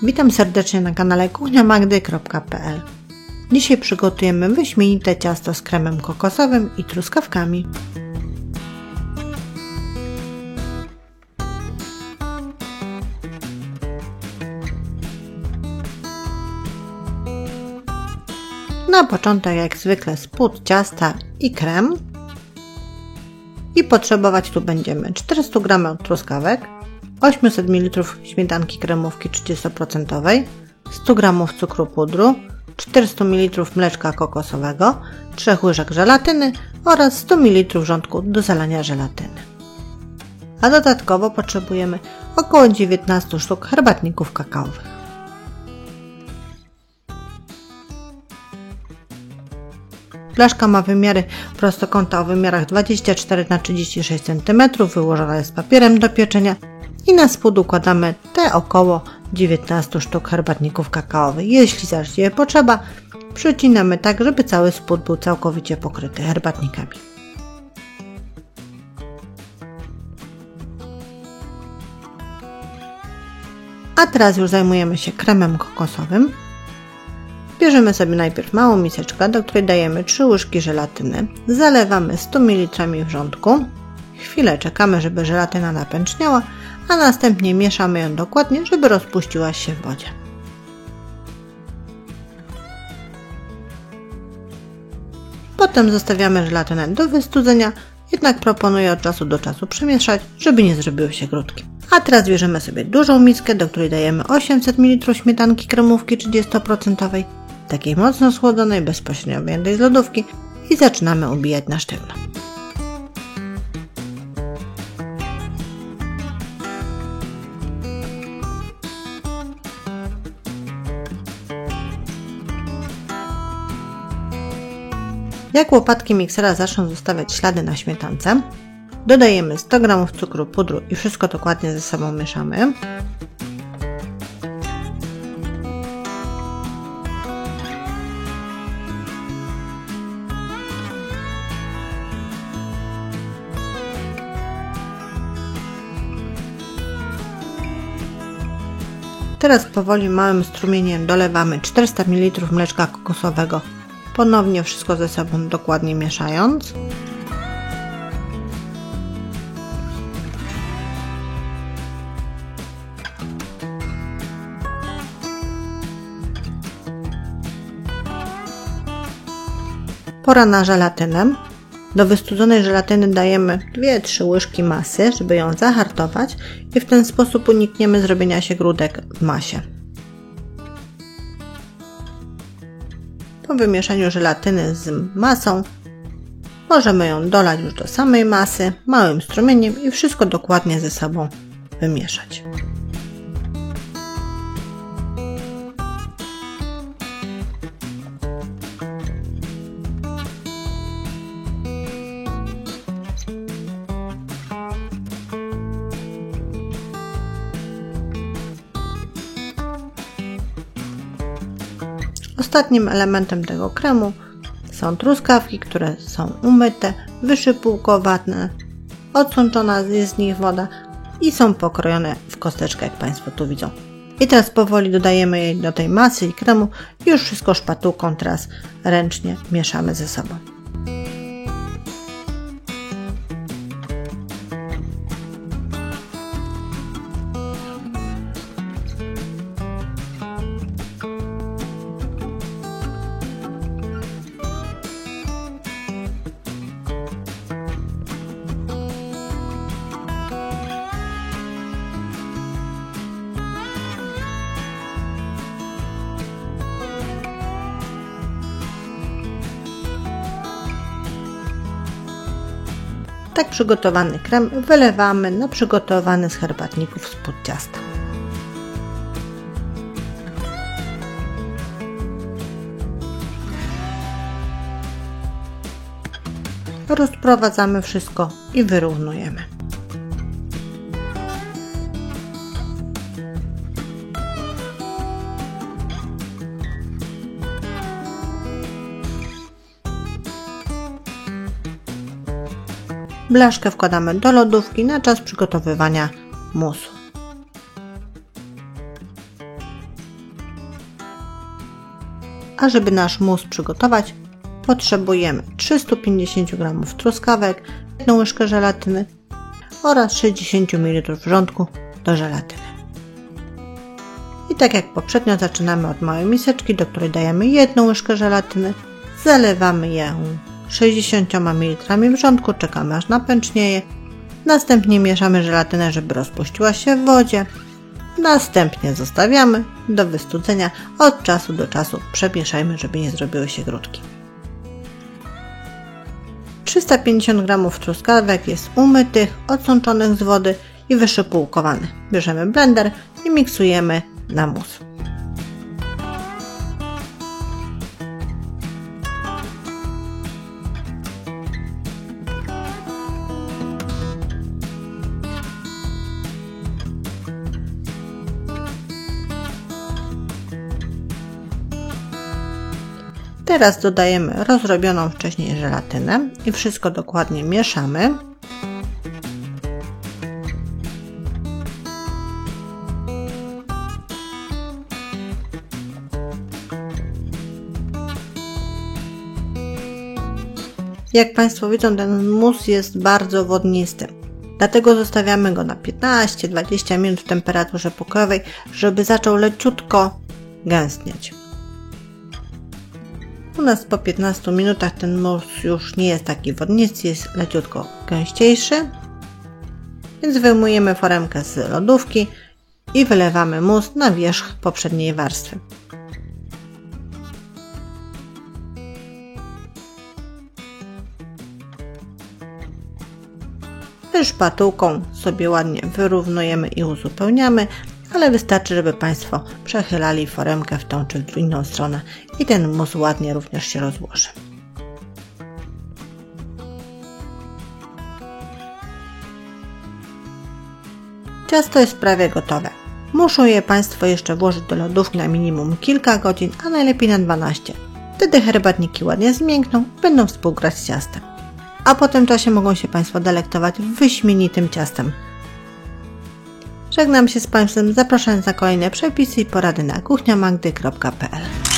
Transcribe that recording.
Witam serdecznie na kanale kuchniamagdy.pl. Dzisiaj przygotujemy wyśmienite ciasto z kremem kokosowym i truskawkami. Na początek jak zwykle spód ciasta i krem. I potrzebować tu będziemy 400 g truskawek, 800 ml śmietanki kremówki 30%, 100 g cukru pudru, 400 ml mleczka kokosowego, 3 łyżek żelatyny oraz 100 ml wrzątku do zalania żelatyny. A dodatkowo potrzebujemy około 19 sztuk herbatników kakaowych. Flaszka ma wymiary prostokąta o wymiarach 24×36 cm, wyłożona jest papierem do pieczenia i na spód układamy te około 19 sztuk herbatników kakaowych. Jeśli zaś je potrzeba, przycinamy tak, żeby cały spód był całkowicie pokryty herbatnikami. A teraz już zajmujemy się kremem kokosowym. Bierzemy sobie najpierw małą miseczkę, do której dajemy 3 łyżki żelatyny, zalewamy 100 ml wrzątku, chwilę czekamy, żeby żelatyna napęczniała, a następnie mieszamy ją dokładnie, żeby rozpuściła się w wodzie. Potem zostawiamy żelatynę do wystudzenia, jednak proponuję od czasu do czasu przemieszać, żeby nie zrobiły się grudki. A teraz bierzemy sobie dużą miskę, do której dajemy 800 ml śmietanki kremówki 30%, takiej mocno schłodzonej, bezpośrednio wyjętej z lodówki i zaczynamy ubijać na sztywno. Jak łopatki miksera zaczną zostawiać ślady na śmietance, dodajemy 100 g cukru pudru i wszystko dokładnie ze sobą mieszamy. Teraz powoli małym strumieniem dolewamy 400 ml mleczka kokosowego, ponownie wszystko ze sobą dokładnie mieszając. Pora na żelatynę. Do wystudzonej żelatyny dajemy 2-3 łyżki masy, żeby ją zahartować i w ten sposób unikniemy zrobienia się grudek w masie. Po wymieszaniu żelatyny z masą możemy ją dolać już do samej masy małym strumieniem i wszystko dokładnie ze sobą wymieszać. Ostatnim elementem tego kremu są truskawki, które są umyte, wyszypułkowane, odsączona jest z nich woda i są pokrojone w kosteczkę, jak Państwo tu widzą. I teraz powoli dodajemy je do tej masy i kremu i już wszystko szpatułką teraz ręcznie mieszamy ze sobą. Tak przygotowany krem wylewamy na przygotowany z herbatników spód ciasta. Rozprowadzamy wszystko i wyrównujemy. Blaszkę wkładamy do lodówki na czas przygotowywania musu. A żeby nasz mus przygotować, potrzebujemy 350 g truskawek, 1 łyżkę żelatyny oraz 60 ml wrzątku do żelatyny. I tak jak poprzednio zaczynamy od małej miseczki, do której dajemy 1 łyżkę żelatyny, zalewamy ją 60 ml wrzątku, czekamy aż napęcznieje, następnie mieszamy żelatynę, żeby rozpuściła się w wodzie, następnie zostawiamy do wystudzenia, od czasu do czasu przemieszajmy, żeby nie zrobiły się grudki. 350 g truskawek jest umytych, odsączonych z wody i wyszczypułkowanych. Bierzemy blender i miksujemy na mus. Teraz dodajemy rozrobioną wcześniej żelatynę i wszystko dokładnie mieszamy. Jak Państwo widzą, ten mus jest bardzo wodnisty. Dlatego zostawiamy go na 15-20 minut w temperaturze pokojowej, żeby zaczął leciutko gęstnieć. U nas po 15 minutach ten mus już nie jest taki wodnisty, jest leciutko gęściejszy. Więc wyjmujemy foremkę z lodówki i wylewamy mus na wierzch poprzedniej warstwy. Szpatułką sobie ładnie wyrównujemy i uzupełniamy, ale wystarczy, żeby Państwo przechylali foremkę w tą czy w inną stronę i ten mus ładnie również się rozłoży. Ciasto jest prawie gotowe. Muszą je Państwo jeszcze włożyć do lodówki na minimum kilka godzin, a najlepiej na 12. Wtedy herbatniki ładnie zmiękną, będą współgrać z ciastem. A po tym czasie mogą się Państwo delektować wyśmienitym ciastem. Żegnam się z Państwem, zapraszając na kolejne przepisy i porady na kuchniamagdy.pl.